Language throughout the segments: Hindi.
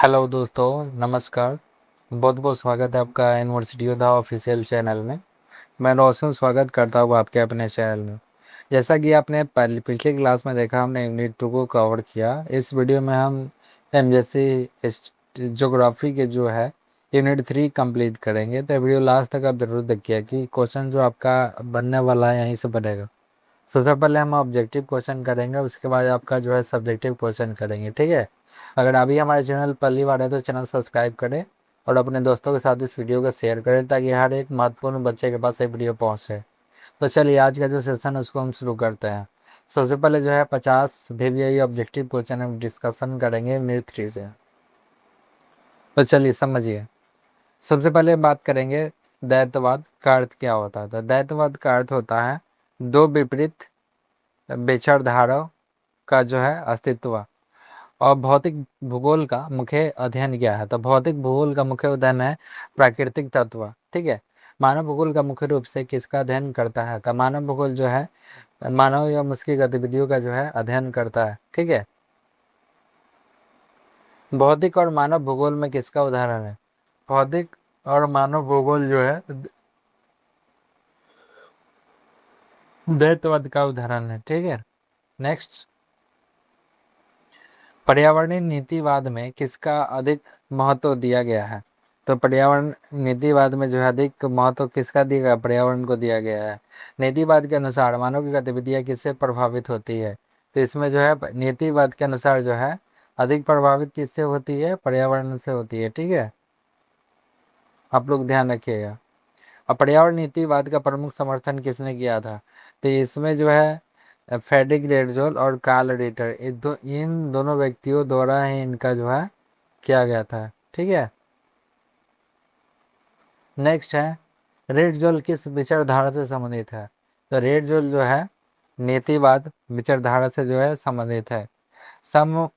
हेलो दोस्तों, नमस्कार। बहुत बहुत स्वागत है आपका यूनिवर्सिटी योद्धा ऑफिशियल चैनल में। मैं रोशन स्वागत करता हूँ आपके अपने चैनल में। जैसा कि आपने पिछली क्लास में देखा, हमने यूनिट 2 को कवर किया। इस वीडियो में हम जैसे ज्योग्राफी के जो है यूनिट 3 कंप्लीट करेंगे। तो वीडियो लास्ट तक आप जरूर देखिए कि क्वेश्चन जो आपका बनने वाला है यहीं से बनेगा। सबसे पहले हम ऑब्जेक्टिव क्वेश्चन करेंगे, उसके बाद आपका जो है सब्जेक्टिव क्वेश्चन करेंगे, ठीक है। अगर अभी हमारे चैनल पहली बार है तो चैनल सब्सक्राइब करें और अपने दोस्तों के साथ इस वीडियो को शेयर करें ताकि हर एक महत्वपूर्ण बच्चे के पास ये वीडियो पहुंचे। तो चलिए आज का जो सेशन है उसको हम शुरू करते हैं। सबसे पहले जो है 50 VVI ऑब्जेक्टिव क्वेश्चन हम डिस्कशन करेंगे यूनिट 3 से। तो चलिए समझिए। सबसे पहले बात करेंगे द्वैतवाद का अर्थ क्या होता है। तो द्वैतवाद का अर्थ होता है दो विपरीत विचारधाराओं का जो है अस्तित्व। और भौतिक भूगोल का मुख्य अध्ययन क्या है। तो भौतिक भूगोल का मुख्य अध्ययन है प्राकृतिक तत्व, ठीक है। मानव भूगोल का मुख्य रूप से किसका अध्ययन करता है। तो मानव भूगोल जो है मानव एवं उसकी गतिविधियों का जो है अध्ययन करता है, ठीक है। भौतिक और मानव भूगोल में किसका उदाहरण है। भौतिक और मानव भूगोल जो है द्वैतवाद का उदाहरण है, ठीक है। नेक्स्ट, पर्यावरणीय नीतिवाद में किसका अधिक महत्व दिया गया है। तो पर्यावरण नीतिवाद में जो है अधिक महत्व किसका दिया गया, पर्यावरण को दिया गया है। नीतिवाद के अनुसार मानव की गतिविधियां किससे प्रभावित होती है। तो इसमें जो है नीतिवाद के अनुसार जो है अधिक प्रभावित किससे होती है, पर्यावरण से होती है, ठीक है। आप लोग ध्यान रखिएगा। अब पर्यावरण नीतिवाद का प्रमुख समर्थन किसने किया था। तो इसमें जो है फ्रेडरिक रेडजोल और कार्ल रिटर, इन दोनों व्यक्तियों द्वारा ही इनका जो है किया गया था, ठीक है। नेक्स्ट है रेडजोल किस विचारधारा से संबंधित है। तो रेडजोल जो है नीतिवाद विचारधारा से जो है संबंधित है। सम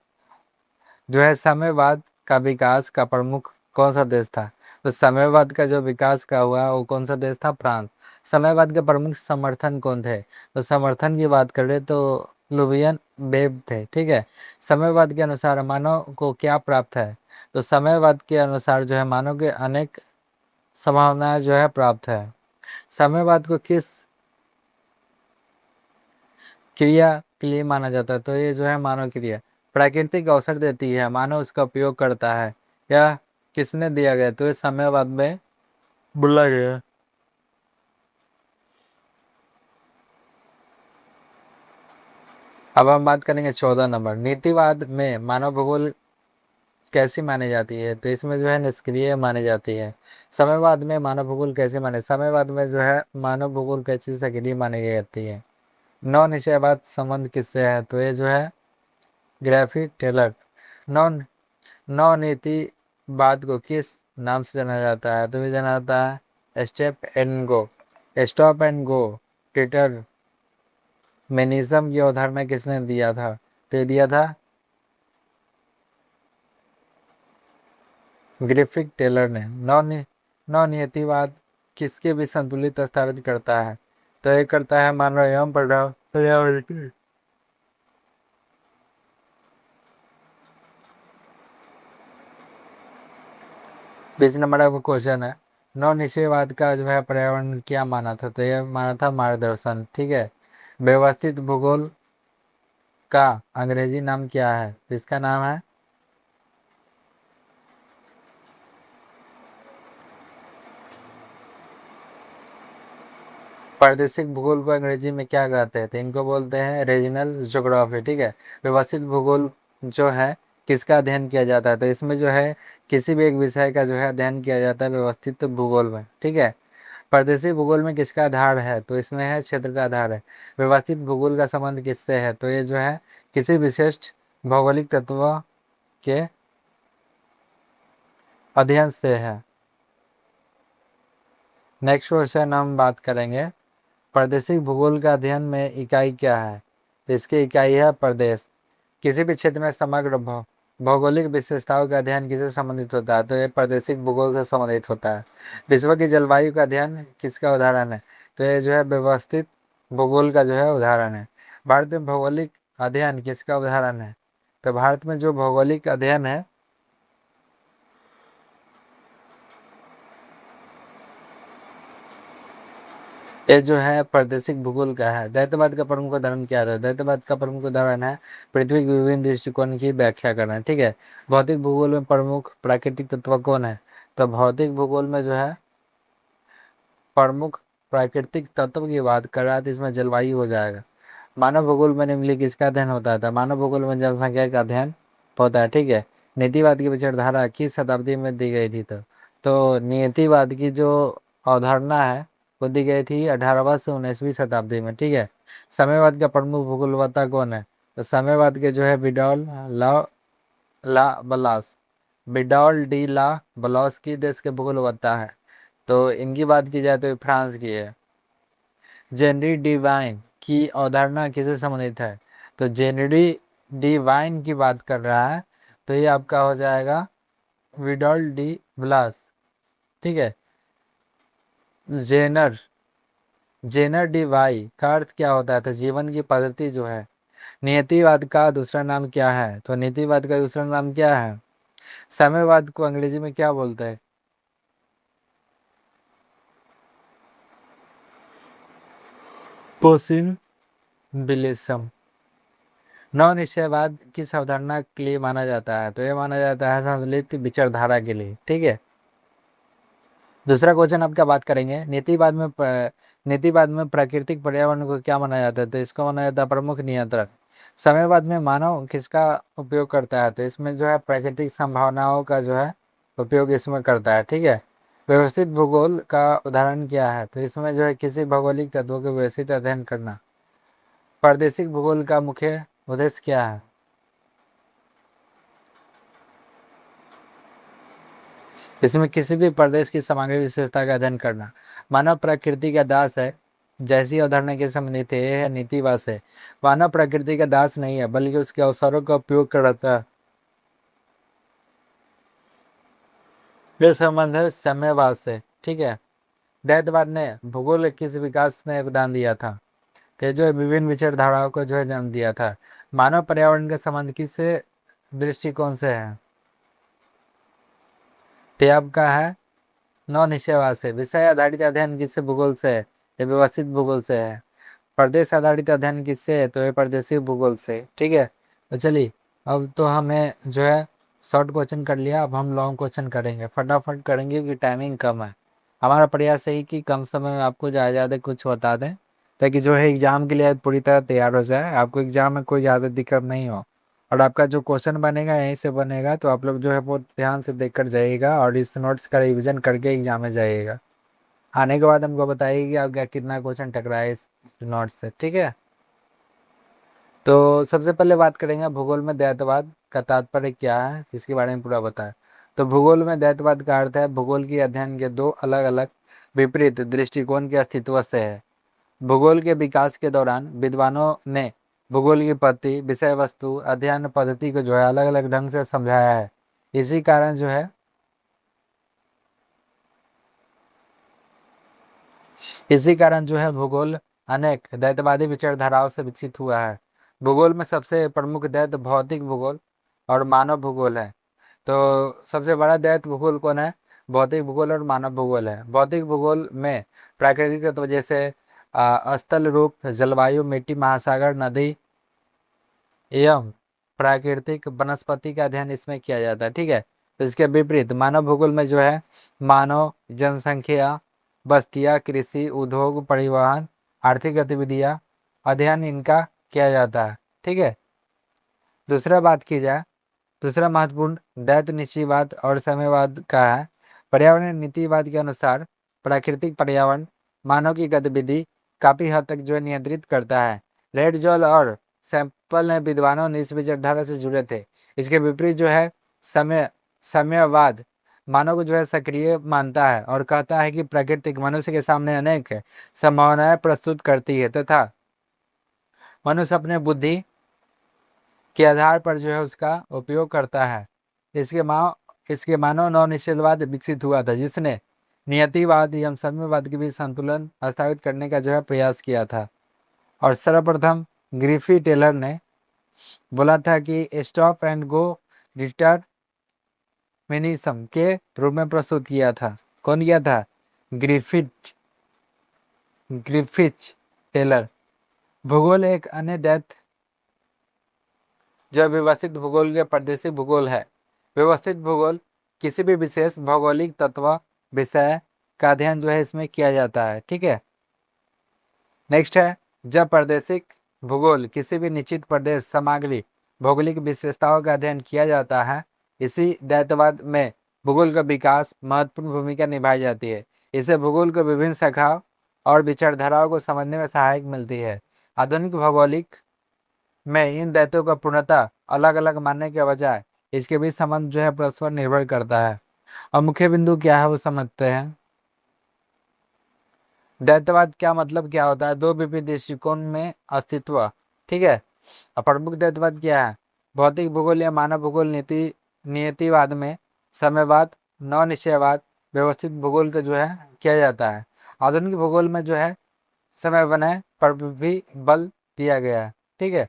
जो है साम्यवाद का विकास का प्रमुख कौन सा देश था। तो साम्यवाद का जो विकास का हुआ वो कौन सा देश था, फ्रांस। साम्यवाद के प्रमुख समर्थन कौन थे। तो समर्थन की बात करें तो लुवियन बेब थे, ठीक है। साम्यवाद के अनुसार मानव को क्या प्राप्त है। तो साम्यवाद के अनुसार जो है मानव के अनेक संभावनाएं जो है प्राप्त है। साम्यवाद को किस क्रिया के लिए माना जाता है। तो ये जो है मानव क्रिया प्राकृतिक अवसर देती है, मानव उसका उपयोग करता है, या किसने दिया गया। तो ये साम्यवाद में बोला गया। अब हम बात करेंगे 14 नंबर, नीतिवाद में मानव भूगोल कैसी मानी जाती है। तो इसमें जो है निष्क्रिय मानी जाती है। साम्यवाद में मानव भूगोल कैसे माने, साम्यवाद में जो है मानव भूगोल कैसी सक्रिय मानी जाती है। नौ निश्चयवाद संबंध किससे है। तो ये जो है ग्राफी टेलर। नौ नौ नीतिवाद को किस नाम से जाना जाता है। तो ये जाना जाता है step and go, stop and go determinism की अवधारणा किसने दिया था। तो ये दिया था ग्रिफिथ टेलर ने। नौ नियतिवाद किसके भी संतुलित स्थापित करता है। तो ये करता है मानव एवं पर्यावरण की। 20 नंबर का क्वेश्चन है, नौ निश्चयवाद का जो है पर्यावरण क्या माना था। तो ये माना था मार्गदर्शन, ठीक है। व्यवस्थित भूगोल का अंग्रेजी नाम क्या है। तो इसका नाम है प्रादेशिक भूगोल को अंग्रेजी में क्या कहते हैं। तो इनको बोलते हैं रीजनल ज्योग्राफी, ठीक है। व्यवस्थित भूगोल जो है किसका अध्ययन किया जाता है। तो इसमें जो है किसी भी एक विषय का जो है अध्ययन किया जाता है व्यवस्थित भूगोल में, ठीक है। प्रादेशिक भूगोल में किसका आधार है। तो इसमें है क्षेत्र का आधार है। व्यवस्थित भूगोल का संबंध किससे है। तो ये जो है किसी विशिष्ट भौगोलिक तत्व के अध्ययन से है। नेक्स्ट क्वेश्चन हम बात करेंगे प्रादेशिक भूगोल का अध्ययन में इकाई क्या है। तो इसकी इकाई है प्रदेश। किसी भी क्षेत्र में समग्र भौगोलिक विशेषताओं का अध्ययन किससे संबंधित होता है। तो ये प्रादेशिक भूगोल से संबंधित होता है। विश्व की जलवायु का अध्ययन किसका उदाहरण है। तो ये जो है व्यवस्थित भूगोल का जो है उदाहरण है। भारत में भौगोलिक अध्ययन किसका उदाहरण है। तो भारत में जो भौगोलिक अध्ययन है ये जो है प्रादेशिक भूगोल का है। दैत्यवाद का प्रमुख उदाहरण क्या था? दैत्यवाद का प्रमुख उदाहरण है पृथ्वी के विभिन्न दृष्टिकोण की व्याख्या करना। ठीक है। भौतिक भूगोल में प्रमुख प्राकृतिक तत्व कौन है? तो भौतिक भूगोल में जो है प्रमुख प्राकृतिक तत्व की बात कर रहा है, तो इसमें जलवायु हो जाएगा। मानव भूगोल में निम्नलिखित किसका अध्ययन होता था? मानव भूगोल में जनसंख्या का अध्ययन होता है। ठीक है। नीतिवाद की विचारधारा किस शताब्दी में दी गई थी? तो नीतिवाद की जो अवधारणा है वो दी गई थी 18वीं से 19वीं शताब्दी में। ठीक है। साम्यवाद का प्रमुख भूगोलवेत्ता कौन है? तो साम्यवाद के जो है ला बलास विडॉल डी ला बलौस की देश के भूगोलवेत्ता है। तो इनकी बात की जाए तो ये फ्रांस की है। जेनरी डिवाइन की अवधारणा किससे संबंधित है? तो जेनरी डिवाइन की बात कर रहा है, तो ये आपका हो जाएगा विडॉल डी ब्लास। ठीक है। जेनर जेनर डिवाई का अर्थ क्या होता है? तो जीवन की पद्धति जो है। नियतिवाद का दूसरा नाम क्या है? तो नीतिवाद का दूसरा नाम क्या है? साम्यवाद को अंग्रेजी में क्या बोलते हैं? पोसिबिलिज्म। नव निश्चयवाद किस अवधारणा के लिए माना जाता है? तो ये माना जाता है संतुलित विचारधारा के लिए। ठीक है। दूसरा क्वेश्चन आप क्या बात करेंगे? नीतिवाद में प्राकृतिक पर्यावरण को क्या माना जाता है? तो इसको माना जाता है प्रमुख नियंत्रक। साम्यवाद में मानव किसका उपयोग करता है? तो इसमें जो है प्राकृतिक संभावनाओं का जो है उपयोग इसमें करता है। ठीक है। व्यवस्थित भूगोल का उदाहरण क्या है? तो इसमें जो है किसी भौगोलिक तत्वों के व्यवस्थित अध्ययन करना। प्रादेशिक भूगोल का मुख्य उद्देश्य क्या है? इसमें किसी भी प्रदेश की सामग्री विशेषता का अध्ययन करना। मानव प्रकृति का दास है जैसी अवधारणा के संबंधित है, यह है नीतिवाद से। मानव प्रकृति का दास नहीं है बल्कि उसके अवसरों का उपयोग करता है। ये संबंध है साम्यवाद से। ठीक है। दैत्यवाद ने भूगोल किस विकास ने योगदान दिया था? कि जो है विभिन्न विचारधाराओं को जो है जन्म दिया था। मानव पर्यावरण का संबंध किस दृष्टिकोण से है? ते आपका है नौ निश्चयवाद से। विषय आधारित अध्ययन किससे? भूगोल से है। ये व्यवस्थित भूगोल से है। प्रदेश आधारित अध्ययन किससे है? तो ये प्रदेशिक भूगोल से। ठीक है। तो चलिए, अब तो हमें जो है शॉर्ट क्वेश्चन कर लिया, अब हम लॉन्ग क्वेश्चन करेंगे। फटाफट करेंगे क्योंकि टाइमिंग कम है। हमारा प्रयास है कि कम समय में आपको ज़्यादा ज़्यादा कुछ बता दें, ताकि जो है एग्ज़ाम के लिए पूरी तरह तैयार हो जाए, आपको एग्ज़ाम में कोई ज़्यादा दिक्कत नहीं हो। और आपका जो क्वेश्चन बनेगा यहीं से बनेगा, तो आप लोग जो है बहुत ध्यान से देख कर जाइएगा और इस नोट्स का रिविज़न करके एग्ज़ाम में जाइएगा। आने के बाद हमको बताइए कि आपका कितना क्वेश्चन टकरा है इस नोट्स से। ठीक है। तो सबसे पहले बात करेंगे भूगोल में दैत्यवाद का तात्पर्य क्या है, जिसके बारे में पूरा बताएं। तो भूगोल में दैत्यवाद का अर्थ है भूगोल की अध्ययन के दो अलग अलग विपरीत दृष्टिकोण के अस्तित्व से है। भूगोल के विकास के दौरान विद्वानों ने भूगोल की पद्धति, विषय वस्तु, अध्ययन पद्धति को जो है अलग अलग ढंग से समझाया है। इसी कारण जो है भूगोल अनेक दैत्यवादी विचारधाराओं से विकसित हुआ है। भूगोल में सबसे प्रमुख दैत्य भौतिक भूगोल और मानव भूगोल है। तो सबसे बड़ा दैत्य भूगोल कौन है? भौतिक भूगोल और मानव भूगोल है। भौतिक भूगोल में प्राकृतिक तत्व जैसे स्थल रूप, जलवायु, मिट्टी, महासागर, नदी एवं प्राकृतिक वनस्पति का अध्ययन इसमें किया जाता है। ठीक है। तो इसके विपरीत मानव भूगोल में जो है मानव, जनसंख्या, बस्तियाँ, कृषि, उद्योग, परिवहन, आर्थिक गतिविधियाँ अध्ययन इनका किया जाता है। ठीक है। दूसरा बात की जाए, दूसरा महत्वपूर्ण दैत्य निश्चयवाद और साम्यवाद का है। पर्यावरण नीतिवाद के अनुसार प्राकृतिक पर्यावरण मानव की गतिविधि काफ़ी हद तक जो है नियंत्रित करता है। रेड जॉल और सैंपल ने विद्वानों ने इस विचारधारा से जुड़े थे। इसके विपरीत जो है साम्यवाद मानव को जो है सक्रिय मानता है और कहता है कि प्राकृतिक मनुष्य के सामने अनेक संभावनाएं प्रस्तुत करती है तथा मनुष्य अपने बुद्धि के आधार पर जो है उसका उपयोग करता है। इसके मानव नव निश्चयवाद विकसित हुआ था, जिसने नियतिवाद एवं साम्यवाद के बीच संतुलन स्थापित करने का जो है प्रयास किया था। और सर्वप्रथम ग्रिफी टेलर ने बोला था कि स्टॉप एंड गो डिटरमिनिज्म के रूप में प्रस्तुत किया था। कौन किया था? Griffith Griffith Taylor. भूगोल एक अन्य दैत जो व्यवस्थित भूगोल के प्रादेशिक भूगोल है। व्यवस्थित भूगोल किसी भी विशेष भौगोलिक तत्व विषय का अध्ययन जो है इसमें किया जाता है। ठीक है, नेक्स्ट है, जब प्रादेशिक भूगोल किसी भी निश्चित प्रदेश सामग्री भौगोलिक विशेषताओं का अध्ययन किया जाता है। इसी दैतवाद में भूगोल का विकास महत्वपूर्ण भूमिका निभाई जाती है। इससे भूगोल को विभिन्न शाखाओं और विचारधाराओं को समझने में सहायक मिलती है। आधुनिक भौगोलिक में इन दैत्यों को पूर्णतः अलग अलग मानने के बजाय इसके बीच संबंध जो है परस्पर निर्भर करता है। और मुख्य बिंदु क्या है वो समझते हैं। दैत्यवाद क्या मतलब क्या होता है? दो विभिन्न दृष्टिकोण में अस्तित्व। ठीक है, और प्रमुख दैत्यवाद क्या है? भौतिक भूगोल या मानव भूगोल नीति नियतिवाद में समयवाद नव निश्चयवाद व्यवस्थित भूगोल का जो है किया जाता है। आधुनिक भूगोल में जो है समय बनाए पर भी बल दिया गया है। ठीक है,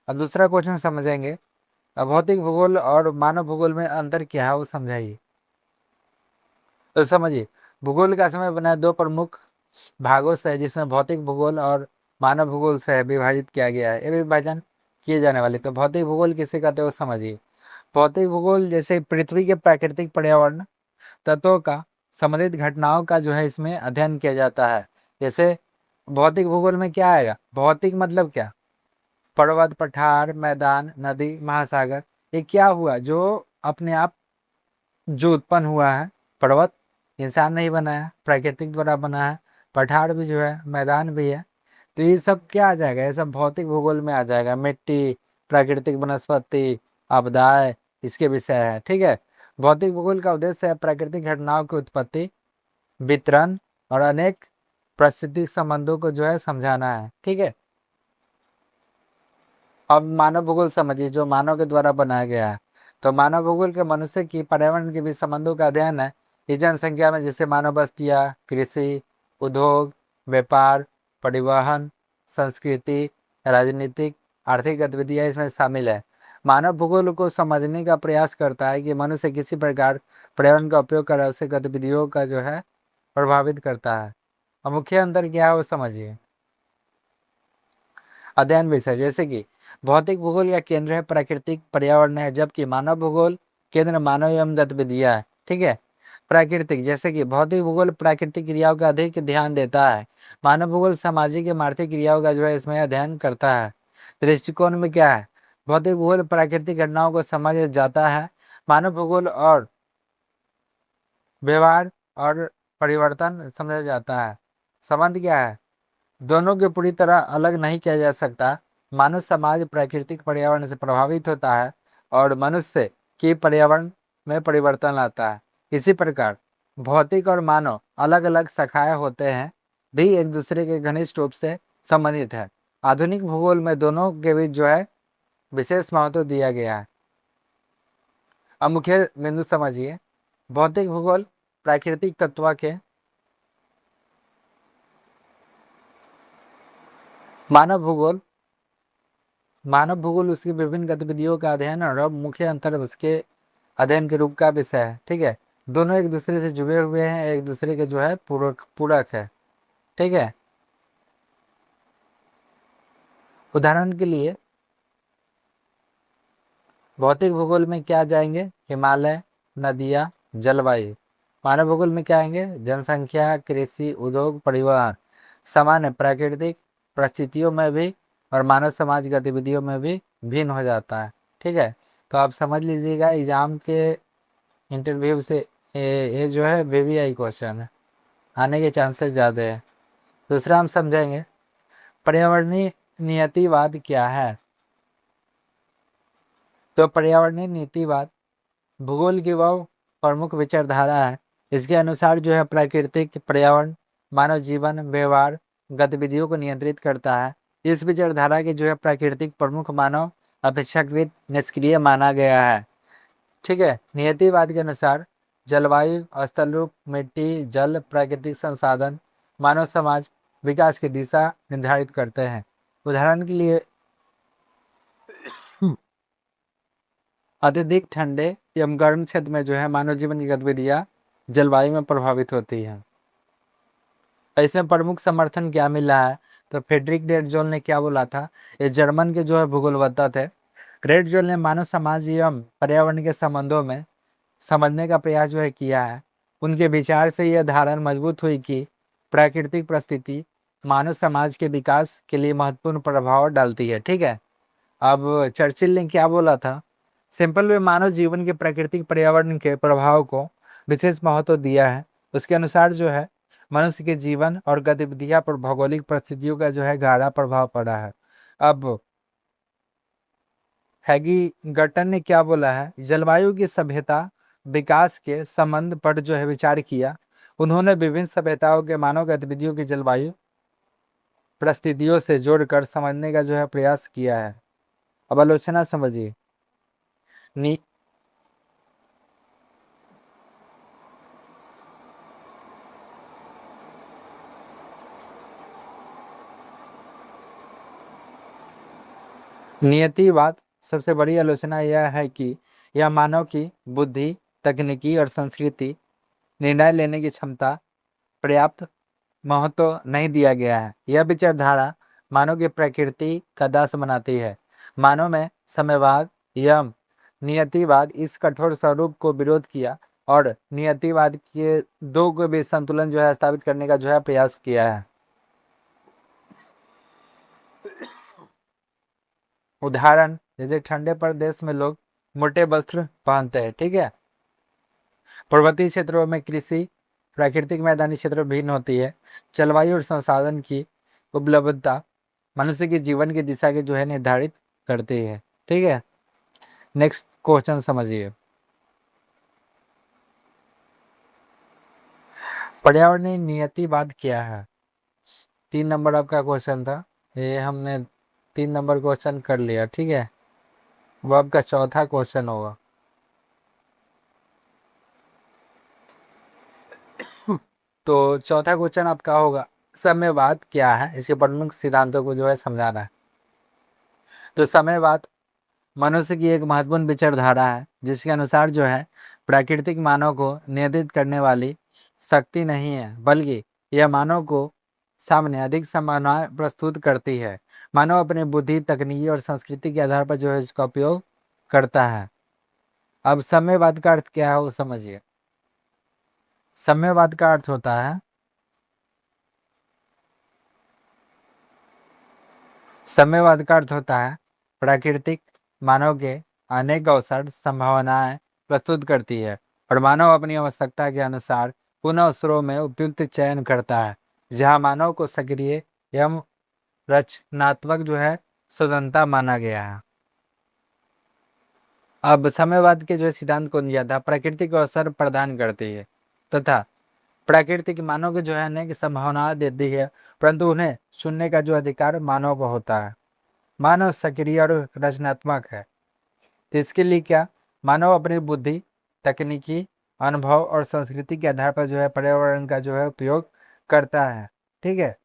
अब दूसरा क्वेश्चन समझेंगे। अब भौतिक भूगोल और मानव भूगोल में अंतर क्या है वो समझाइए। तो समझिए, भूगोल का समय बनाए दो प्रमुख भागों से, जिसमें भौतिक भूगोल और मानव भूगोल से विभाजित किया गया है। ये विभाजन किए जाने वाले, तो भौतिक भूगोल किसे कहते हो समझिए। भौतिक भूगोल जैसे पृथ्वी के प्राकृतिक पर्यावरण तत्वों का संबंधित घटनाओं का जो है इसमें अध्ययन किया जाता है। जैसे भौतिक भूगोल में क्या आएगा? भौतिक मतलब क्या? पर्वत, पठार, मैदान, नदी, महासागर, ये क्या हुआ जो अपने आप जो उत्पन्न हुआ है। पर्वत इंसान नहीं बनाया, प्राकृतिक द्वारा बना है। पठार भी जो है, मैदान भी है, तो ये सब क्या आ जाएगा? ये सब भौतिक भूगोल में आ जाएगा। मिट्टी, प्राकृतिक वनस्पति, आपदाएं, इसके विषय है। ठीक है, भौतिक भूगोल का उद्देश्य है प्राकृतिक घटनाओं की उत्पत्ति, वितरण और अनेक पारिस्थितिक संबंधों को जो है समझाना है। ठीक है, अब मानव भूगोल समझिए, जो मानव के द्वारा बनाया गया है। तो मानव भूगोल के मनुष्य की पर्यावरण के बीच संबंधों का अध्ययन है। इस जनसंख्या में जैसे मानव बस्तियाँ, कृषि, उद्योग, व्यापार, परिवहन, संस्कृति, राजनीतिक, आर्थिक गतिविधियाँ इसमें शामिल है। मानव भूगोल को समझने का प्रयास करता है कि मनुष्य किसी प्रकार पर्यावरण का उपयोग कर उससे गतिविधियों का जो है प्रभावित करता है। और मुख्य अंतर क्या है वो समझिए। अध्ययन विषय, जैसे कि भौतिक भूगोल का केंद्र है प्राकृतिक पर्यावरण है, जबकि मानव भूगोल केंद्र मानव एवं गतिविधियां है। ठीक है, प्राकृतिक, जैसे कि भौतिक भूगोल प्राकृतिक क्रियाओं का अधिक ध्यान देता है। मानव भूगोल सामाजिक एवं आर्थिक क्रियाओं का जो है इसमें अध्ययन करता है। दृष्टिकोण में क्या है? भौतिक भूगोल प्राकृतिक घटनाओं को समझ जाता है। मानव भूगोल और व्यवहार और परिवर्तन समझा जाता है। संबंध क्या है? दोनों को पूरी तरह अलग नहीं किया जा सकता। मानव समाज प्राकृतिक पर्यावरण से प्रभावित होता है और मनुष्य की पर्यावरण में परिवर्तन लाता है। इसी प्रकार भौतिक और मानव अलग अलग शाखाएं होते हैं, भी एक दूसरे के घनिष्ठ रूप से संबंधित है। आधुनिक भूगोल में दोनों के बीच जो है विशेष महत्व दिया गया है। अब मुख्य बिंदु समझिए। भौतिक भूगोल प्राकृतिक तत्व के, मानव भूगोल उसकी विभिन्न गतिविधियों का अध्ययन और अब मुख्य अंतर उसके अध्ययन के रूप का विषय है। ठीक है, दोनों एक दूसरे से जुड़े हुए हैं, एक दूसरे के जो है पूरक है। ठीक है, उदाहरण के लिए भौतिक भूगोल में क्या जाएंगे? हिमालय, नदियाँ, जलवायु। मानव भूगोल में क्या आएंगे? जनसंख्या, कृषि, उद्योग, परिवहन। सामान्य प्राकृतिक परिस्थितियों में भी और मानव समाज गतिविधियों में भी भिन्न हो जाता है। ठीक है, तो आप समझ लीजिएगा, एग्जाम के इंटरव्यू से ये जो है VVI क्वेश्चन है, आने के चांसेस ज़्यादा है। दूसरा हम समझेंगे पर्यावरणीय नियतिवाद क्या है। तो पर्यावरणीय नीतिवाद भूगोल की वह प्रमुख विचारधारा है। इसके अनुसार जो है प्राकृतिक पर्यावरण मानव जीवन, व्यवहार, गतिविधियों को नियंत्रित करता है। इस विचारधारा के जो है प्राकृतिक प्रमुख मानव अपेक्षाकृत निष्क्रिय माना गया है। ठीक है, नियतिवाद के अनुसार जलवायु, स्थलरूप, मिट्टी, जल, प्राकृतिक संसाधन मानव समाज विकास की दिशा निर्धारित करते हैं। उदाहरण के लिए अत्यधिक ठंडे एवं गर्म क्षेत्र में जो है मानव जीवन की गतिविधियाँ जलवायु में प्रभावित होती हैं। इसमें प्रमुख समर्थन क्या मिला है? तो फ्रेडरिक डेटजोल ने क्या बोला था? ये जर्मन के जो है भूगोलवेत्ता थे। डेटजोल ने मानव समाज एवं पर्यावरण के संबंधों में समझने का प्रयास जो है किया है। उनके विचार से यह धारणा मजबूत हुई कि प्राकृतिक परिस्थिति मानव समाज के विकास के लिए महत्वपूर्ण प्रभाव डालती है। ठीक है। अब चर्चिल ने क्या बोला था? सिंपल में मानव जीवन के प्राकृतिक पर्यावरण के प्रभाव को विशेष महत्व दिया है। उसके अनुसार जो है मनुष्य के जीवन और गतिविधियां पर भौगोलिक परिस्थितियों का जो है गहरा प्रभाव पड़ा है। अब हैगी गटन ने क्या बोला है? जलवायु की सभ्यता विकास के संबंध पर जो है विचार किया। उन्होंने विभिन्न सभ्यताओं के मानव गतिविधियों की जलवायु परिस्थितियों से जोड़कर समझने का जो है प्रयास किया है। अब आलोचना समझिए। नी नियतिवाद सबसे बड़ी आलोचना यह है कि यह मानव की बुद्धि, तकनीकी और संस्कृति निर्णय लेने की क्षमता पर्याप्त महत्व नहीं दिया गया है। यह विचारधारा मानव की प्रकृति का दास बनाती है। मानव में समयवाद एवं नियतिवाद इस कठोर स्वरूप को विरोध किया और नियतिवाद के दो के बीच संतुलन जो है स्थापित करने का जो है प्रयास किया है। उदाहरण जैसे ठंडे प्रदेश में लोग मोटे वस्त्र पहनते हैं। ठीक है। पर्वतीय क्षेत्रों में कृषि, प्राकृतिक मैदानी क्षेत्र भिन्न होती है। जलवायु और संसाधन की उपलब्धता मनुष्य के जीवन की दिशा के जो है निर्धारित करती है। ठीक है। नेक्स्ट क्वेश्चन समझिए। पर्यावरणीय नियतिवाद क्या है? 3 नंबर आपका क्वेश्चन था। ये हमने 3 नंबर क्वेश्चन कर लिया। ठीक है। वो आपका चौथा क्वेश्चन होगा। तो चौथा क्वेश्चन आपका होगा साम्यवाद क्या है? इसके प्रमुख सिद्धांतों को जो है समझाना है। तो साम्यवाद मनुष्य की एक महत्वपूर्ण विचारधारा है जिसके अनुसार जो है प्राकृतिक मानव को नियंत्रित करने वाली शक्ति नहीं है, बल्कि यह मानव को सामने अधिक संभावनाएं प्रस्तुत करती है। मानव अपनी बुद्धि, तकनीकी और संस्कृति के आधार पर जो है इसका उपयोग करता है। अब साम्यवाद का अर्थ क्या है वो समझिए। साम्यवाद का अर्थ होता है साम्यवाद का अर्थ होता है प्राकृतिक मानव के अनेक अवसर संभावनाएं प्रस्तुत करती है और मानव अपनी आवश्यकता के अनुसार उन अवसरों में उपयुक्त चयन करता है। जहां मानव को सक्रिय एवं रचनात्मक जो है स्वतंत्रता माना गया है। अब साम्यवाद के जो है सिद्धांत को ज्यादा प्राकृतिक अवसर प्रदान करती है तथा प्राकृतिक मानव को जो है अनेक संभावनाएं देती है, परंतु उन्हें चुनने का जो अधिकार मानव को होता है। मानव सक्रिय और रचनात्मक है, तो इसके लिए क्या मानव अपनी बुद्धि, तकनीकी अनुभव और संस्कृति के आधार पर जो है पर्यावरण का जो है उपयोग करता है। ठीक है।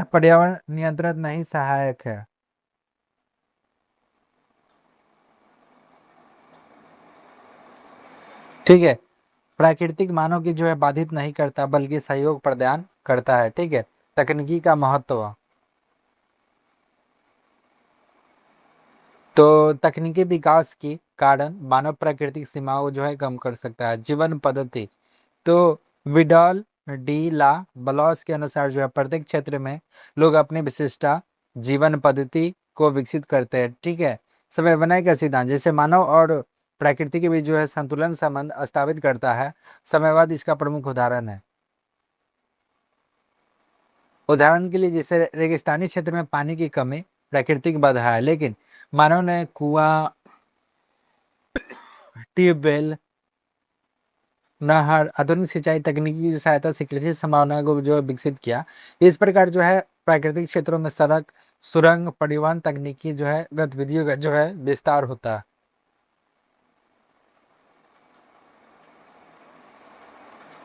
पर्यावरण नियंत्रण नहीं सहायक है। ठीक है। प्राकृतिक मानव की जो है बाधित नहीं करता बल्कि सहयोग प्रदान करता है। ठीक है। तकनीकी का महत्व। तो तकनीकी विकास के कारण मानव प्राकृतिक सीमाओं को जो है कम कर सकता है। जीवन पद्धति। तो विडाल डी ला ब्लॉस के अनुसार जो है प्रत्येक क्षेत्र में लोग अपनी विशिष्टा जीवन पद्धति को विकसित करते हैं। ठीक है। समय बनाए का सिद्धांत जैसे मानव और प्रकृति के बीच जो है संतुलन संबंध स्थापित करता है। समयवाद इसका प्रमुख उदाहरण है। उदाहरण के लिए जैसे रेगिस्तानी क्षेत्र में पानी की कमी प्राकृतिक बाधा है, लेकिन मानव ने कुआं, ट्यूबवेल, नहर, आधुनिक सिंचाई तकनीकी की सहायता से कृषि संभावना को जो है विकसित किया। इस प्रकार जो है प्राकृतिक क्षेत्रों में सड़क, सुरंग, परिवहन तकनीकी जो है गतिविधियों का जो है विस्तार होता है।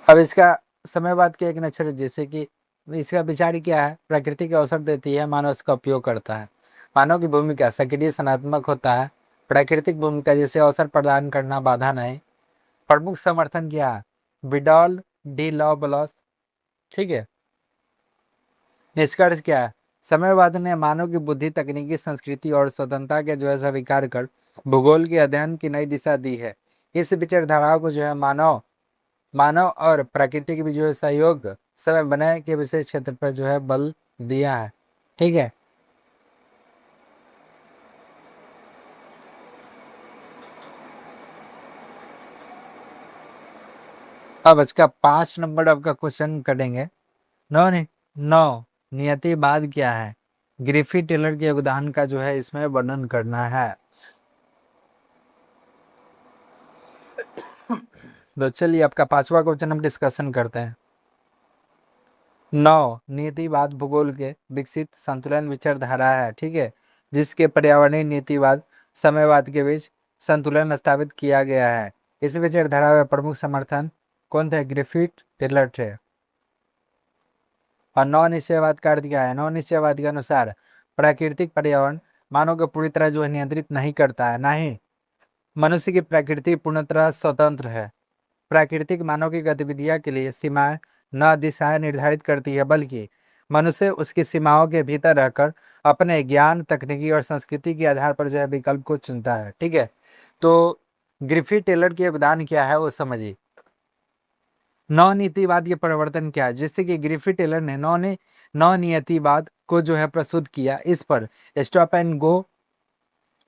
अब इसका समयवाद के एक नक्षत्र जैसे कि इसका विचार क्या है? प्रकृति के अवसर देती है, मानव इसका उपयोग करता है। मानव की भूमिका सक्रिय सनात्मक होता है। प्राकृतिक भूमिका जैसे अवसर प्रदान करना, बाधा नहीं। प्रमुख समर्थन क्या है? विडॉल डी लॉबलॉस। ठीक है, निष्कर्ष क्या है? समयवाद ने मानव की बुद्धि, तकनीकी, संस्कृति और स्वतंत्रता के जो है स्वीकार कर भूगोल के अध्ययन की नई दिशा दी है। इस विचारधारा को जो है मानव मानव और प्रकृति के भी जो है सहयोग समय बनाए के विशेष क्षेत्र पर जो है बल दिया है। ठीक है, अब इसका 5 नंबर आपका क्वेश्चन करेंगे। नौ नि, नौ नियतिवाद क्या है? ग्रिफिथ टेलर के योगदान का जो है इसमें वर्णन करना है। तो चलिए आपका 5वां क्वेश्चन हम डिस्कशन करते हैं। 9 नीतिवाद भूगोल के विकसित संतुलन विचारधारा है। ठीक है, जिसके पर्यावरणीय नीतिवाद समयवाद के बीच संतुलन स्थापित किया गया है। इस विचारधारा में प्रमुख समर्थन कौन थे? ग्रिफिथ टेलर थे। और नौ निश्चयवाद का अर्थ क्या है? नौ निश्चयवाद के अनुसार प्राकृतिक पर्यावरण मानव को पूरी तरह जो है नियंत्रित नहीं करता है, ना ही मनुष्य की प्रकृति पूर्णतः स्वतंत्र है। प्राकृतिक मानव की गतिविधियां के लिए सीमाएं न दिशाएं निर्धारित करती है, बल्कि मनुष्य उसकी सीमाओं के भीतर रहकर अपने ज्ञान, तकनीकी और संस्कृति के आधार पर जो है विकल्प को चुनता है। ठीक है, तो ग्रिफिथ टेलर के योगदान क्या है वो समझिए। नौ नीतिवाद के परिवर्तन क्या है? जिससे कि ग्रिफिथ टेलर ने नौ नियतिवाद को जो है प्रस्तुत किया। इस पर स्टॉप एंड गो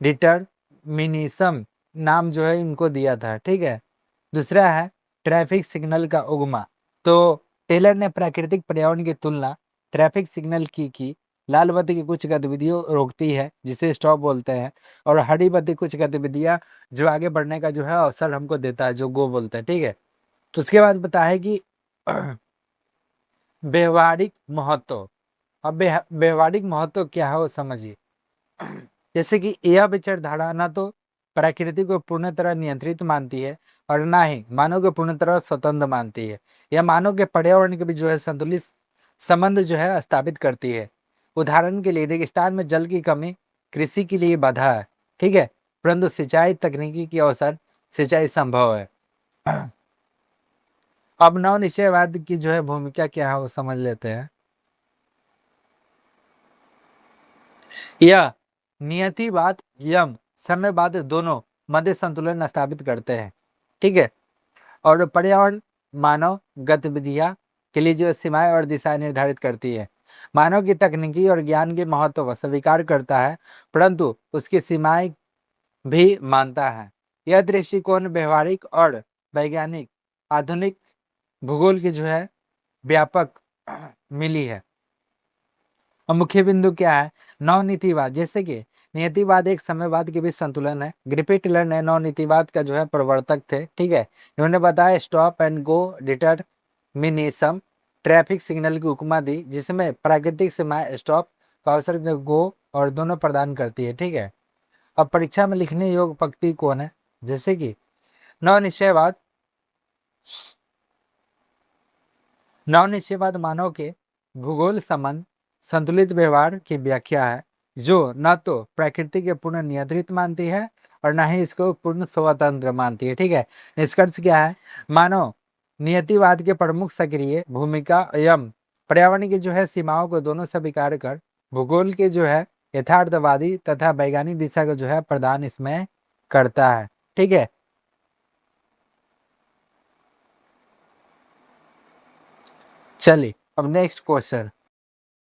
डिटरमिनिज्म नाम जो है इनको दिया था। ठीक है, दूसरा है ट्रैफिक सिग्नल का उगमा। तो टेलर ने प्राकृतिक पर्यावरण की तुलना ट्रैफिक सिग्नल की लाल बत्ती की कुछ गतिविधियों रोकती है, जिसे स्टॉप बोलते हैं, और हरी बत्ती कुछ गतिविधियां जो आगे बढ़ने का जो है अवसर हमको देता है, जो गो बोलते हैं। ठीक है, तो उसके बाद बताया कि व्यवहारिक महत्व। अब व्यवहारिक महत्व क्या है वो समझिए। जैसे कि यह विचारधारा ना तो प्रकृति को पूर्ण तरह नियंत्रित मानती है और ना ही मानव को पूर्ण तरह स्वतंत्र मानती है। यह मानव के पर्यावरण के भी जो है संतुलित संबंध जो है स्थापित करती है। उदाहरण के लिए रेगिस्तान में जल की कमी कृषि के लिए बाधा है। ठीक है, परंतु सिंचाई तकनीकी के अवसर सिंचाई संभव है। अब नव निश्चयवाद की जो है भूमिका क्या है वो समझ लेते हैं। यह नियतिवाद यम समयवाद दोनों मध्य संतुलन स्थापित करते हैं। ठीक है, और पर्यावरण मानव गतिविधियां के लिए जो सीमाएं और दिशाएं निर्धारित करती है। मानव की तकनीकी और ज्ञान के महत्व स्वीकार करता है, परंतु उसकी सीमाएं भी मानता है। यह दृष्टिकोण व्यवहारिक और वैज्ञानिक आधुनिक भूगोल की जो है व्यापक मिली है। और मुख्य बिंदु क्या है? नवनीतिवाद। जैसे कि नियतिवाद एक समयवाद के बीच संतुलन है। ग्रिफिथ टेलर ने नवनीतिवाद का जो है प्रवर्तक थे। ठीक है, इन्होंने बताया stop and go determinism traffic signal की उपमा दी, जिसमें प्राकृतिक सीमाएं स्टॉप का अवसर गो और दोनों प्रदान करती है। ठीक है, अब परीक्षा में लिखने योग्य पंक्ति कौन है? जैसे कि नवनिश्चयवाद नवनिश्चयवाद मानव के भूगोल संबंध संतुलित व्यवहार की व्याख्या है, जो न तो प्रकृति के पूर्ण नियंत्रित मानती है और न ही इसको पूर्ण स्वतंत्र मानती है। ठीक है, निष्कर्ष क्या है? मानव नियतिवाद के प्रमुख सक्रिय भूमिका एवं पर्यावरण की जो है सीमाओं को दोनों स्वीकार कर भूगोल के जो है यथार्थवादी तथा वैज्ञानिक दिशा को जो है प्रदान इसमें करता है। ठीक है, चलिए अब नेक्स्ट क्वेश्चन।